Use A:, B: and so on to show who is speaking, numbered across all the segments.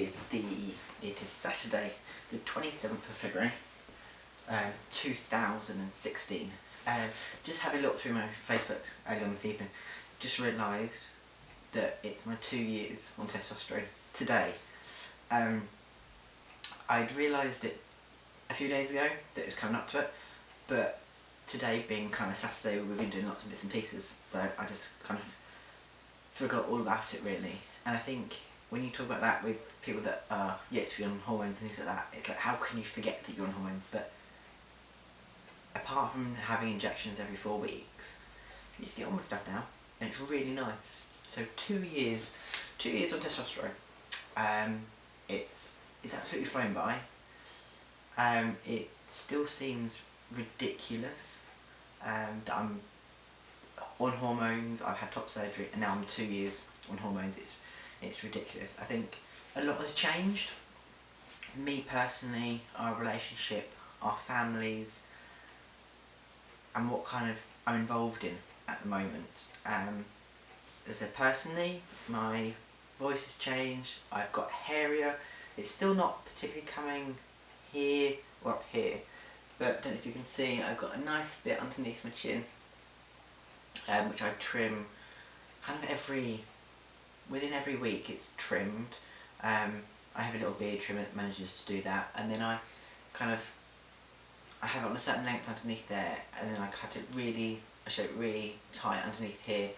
A: it is Saturday, the 27th of February, 2016. Just having a look through my Facebook earlier on this evening, just realised that it's my 2 years on testosterone today. I'd realised it a few days ago that it was coming up to it, but today being kind of Saturday, we've been doing lots of bits and pieces, so I just kind of forgot all about it really. And I think when you talk about that with people that are yet to be on hormones and things like that, it's like, how can you forget that you're on hormones? But apart from having injections every 4 weeks, you just get on with stuff now, and it's really nice. So 2 years on testosterone. It's absolutely flown by. It still seems ridiculous that I'm on hormones. I've had top surgery, and now I'm 2 years on hormones. It's ridiculous. I think a lot has changed. Me personally, our relationship, our families, and what kind of I'm involved in at the moment. As I personally, my voice has changed. I've got hairier. It's still not particularly coming here or up here, but I don't know if you can see, I've got a nice bit underneath my chin, which I trim kind of within every week. It's trimmed. I have a little beard trimmer that manages to do that, and then I have it on a certain length underneath there, and then I shape it really tight underneath here,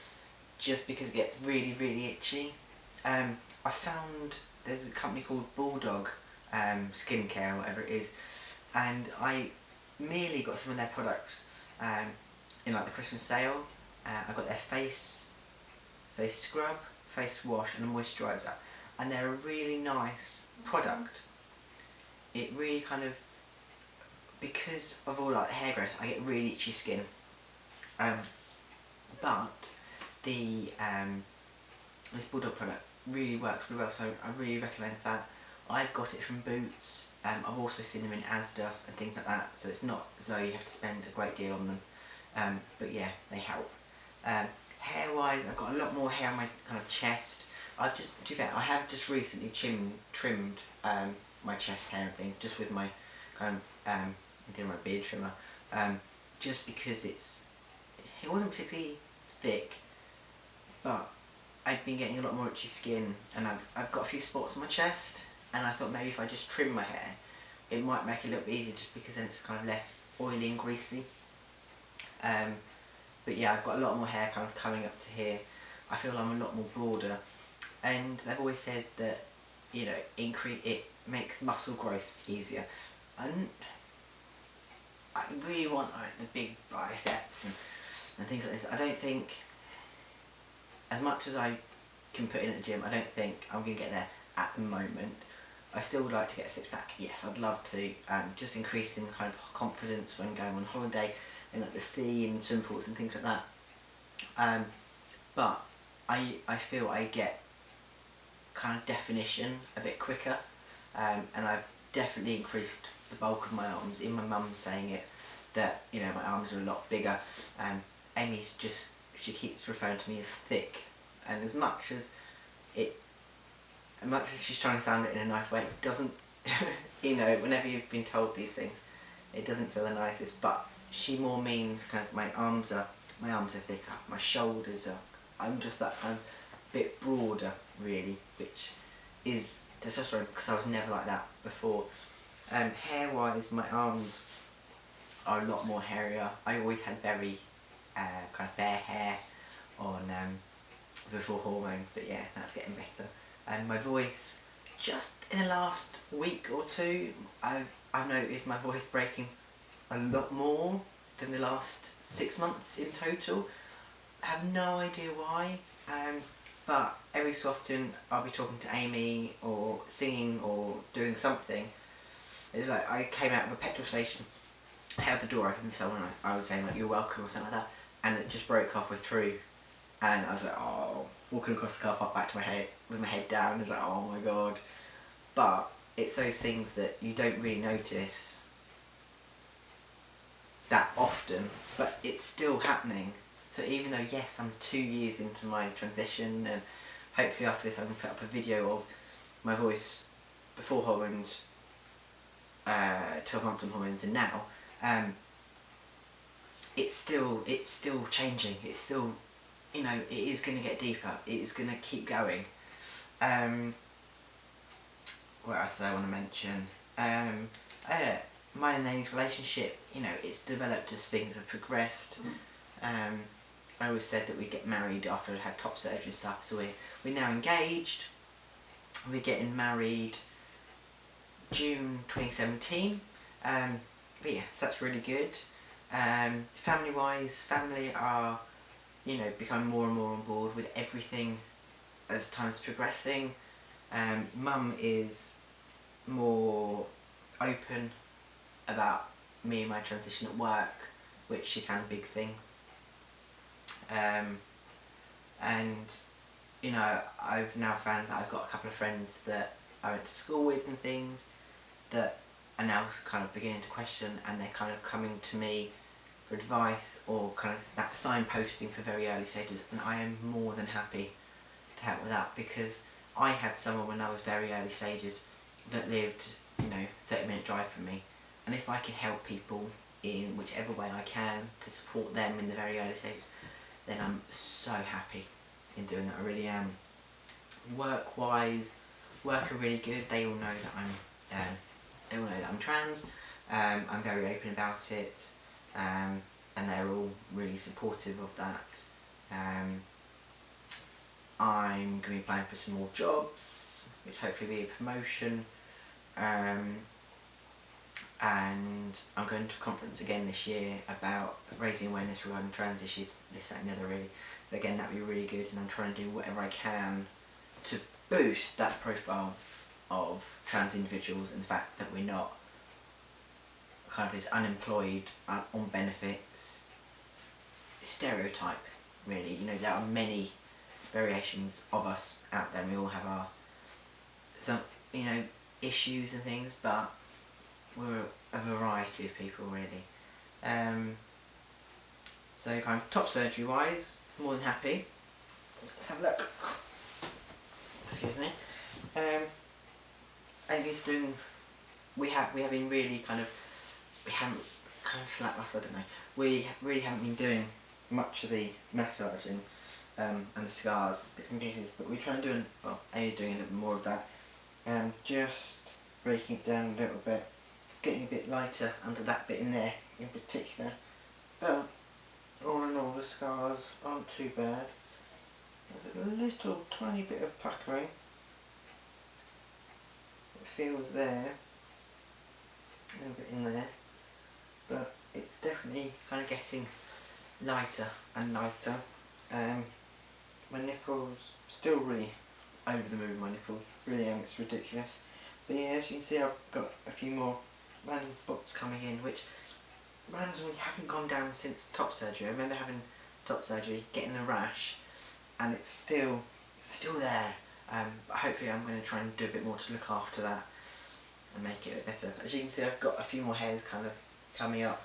A: just because it gets really, really itchy. I found there's a company called Bulldog Skincare or whatever it is, and I merely got some of their products in like the Christmas sale. I got their face scrub, face wash and a moisturiser, and they're a really nice product. It really kind of, because of all like hair growth, I get really itchy skin. But the this Bulldog product really works really well, so I really recommend that. I've got it from Boots. I've also seen them in Asda and things like that, so it's not as though you have to spend a great deal on them. But yeah, they help. Hair wise, I've got a lot more hair on my kind of chest. To be fair, I have just recently trimmed my chest hair and things, just with my kind of my beard trimmer, just because it wasn't particularly thick, but I've been getting a lot more itchy skin, and I've got a few spots on my chest, and I thought maybe if I just trim my hair, it might make it a little bit easier, just because then it's kind of less oily and greasy. But yeah, I've got a lot more hair kind of coming up to here. I feel I'm a lot more broader, and they've always said that, you know, it makes muscle growth easier. And I really want like the big biceps and things like this. I don't think, as much as I can put in at the gym, I don't think I'm going to get there at the moment. I still would like to get a six-pack. Yes, I'd love to. Just increasing kind of confidence when going on holiday and at the sea and swim pools and things like that. But I feel I get kind of definition a bit quicker, and I've definitely increased the bulk of my arms. Even my mum's saying it, that, you know, my arms are a lot bigger. Amy's she keeps referring to me as thick, and as much as she's trying to sound it in a nice way, it doesn't, you know, whenever you've been told these things, it doesn't feel the nicest. But she more means kind of my arms are thicker, my shoulders are, I'm just that kind of bit broader really, which is testosterone, because I was never like that before. Hair wise, my arms are a lot more hairier. I always had very kind of fair hair on before hormones, but yeah, that's getting better. And my voice, just in the last week or two, I've noticed my voice breaking a lot more than the last 6 months in total. I have no idea why, but every so often I'll be talking to Amy or singing or doing something. It's like I came out of a petrol station, held the door open to someone, I was saying like, "You're welcome" or something like that, and it just broke halfway through, and I was like, oh, walking across the car park back to my head with my head down. I was like, oh my god. But it's those things that you don't really notice that often, but it's still happening. So even though, yes, I'm 2 years into my transition, and hopefully after this I can put up a video of my voice before hormones, 12 months on hormones, and now, it's still changing. It's still, you know, it is going to get deeper. It is going to keep going. What else did I want to mention? Mine and Amy's relationship, you know, it's developed as things have progressed. I always said that we'd get married after I'd had top surgery and stuff, so we're now engaged. We're getting married June 2017. But yeah, so that's really good. Family-wise, family are, you know, becoming more and more on board with everything as time's progressing. Mum is more open about me and my transition at work, which she's found a big thing. And, you know, I've now found that I've got a couple of friends that I went to school with and things that are now kind of beginning to question, and they're kind of coming to me for advice or kind of that signposting for very early stages, and I am more than happy to help with that, because I had someone when I was very early stages that lived, you know, 30-minute drive from me, and if I can help people in whichever way I can to support them in the very early stages, then I'm so happy in doing that. I really am. Work-wise, work are really good. They all know that I'm trans. I'm very open about it, and they're all really supportive of that. I'm going to be applying for some more jobs, which hopefully will be a promotion. And I'm going to a conference again this year about raising awareness regarding trans issues, this, that and the other really. But again, that would be really good, and I'm trying to do whatever I can to boost that profile of trans individuals and the fact that we're not kind of this unemployed, on benefits stereotype, really. You know, there are many variations of us out there, and we all have our, some, you know, issues and things, but we're a variety of people, really. So kind of top surgery wise, more than happy. Let's have a look. Excuse me. Amy's doing, we have been really kind of, we haven't, kind of lacklustre, I don't know. We really haven't been doing much of the massaging and the scars, bits and pieces, but we're trying to do, well, Amy's doing a little bit more of that. Just breaking it down a little bit. It's getting a bit lighter under that bit in there in particular, but all in all the scars aren't too bad. There's a little tiny bit of puckering. It feels there, a little bit in there, but it's definitely kind of getting lighter and lighter. My nipples, still really over the moon, my nipples, really am, it's ridiculous. But yeah, as you can see, I've got a few more random spots coming in, which randomly haven't gone down since top surgery. I remember having top surgery, getting a rash, and it's still there. But hopefully I'm going to try and do a bit more to look after that and make it a bit better. As you can see, I've got a few more hairs kind of coming up.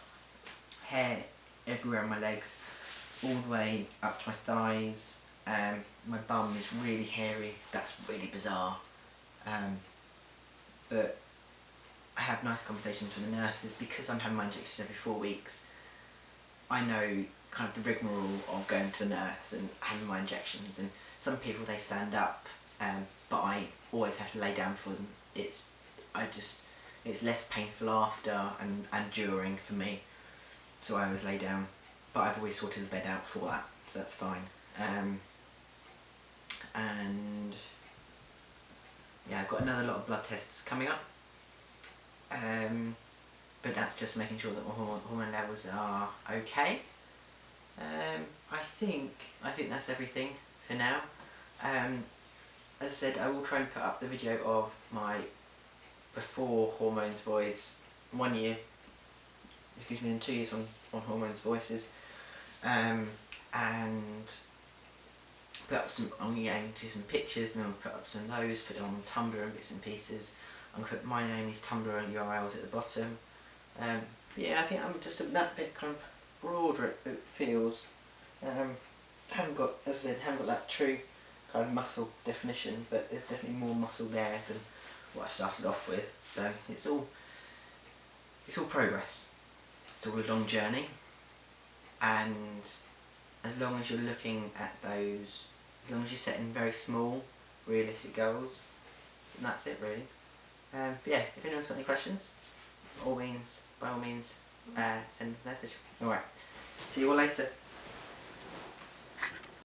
A: Hair everywhere on my legs, all the way up to my thighs. My bum is really hairy. That's really bizarre. But I have nice conversations with the nurses because I'm having my injections every 4 weeks. I know kind of the rigmarole of going to the nurse and having my injections, and some people they stand up, but I always have to lay down for them. It's less painful after and during for me, so I always lay down, but I've always sorted the bed out for that, so that's fine. And yeah, I've got another lot of blood tests coming up, but that's just making sure that my hormone levels are okay. I think that's everything for now. As I said, I will try and put up the video of my before hormones voice, 1 year, excuse me, and 2 years on hormones voices, and put up some, I'm going to do some pictures, and then I'll put up some of those, put them on Tumblr and bits and pieces. I'm going to put my name is Tumblr and URLs at the bottom. But yeah, I think I'm just that bit kind of broader, it feels. Haven't got, as I said, haven't got that true kind of muscle definition, but there's definitely more muscle there than what I started off with. So it's all progress. It's all a long journey, and as long as you're looking at those, as long as you're setting very small, realistic goals, and that's it really. But yeah, if anyone's got any questions, by all means, send us a message. Alright, see you all later.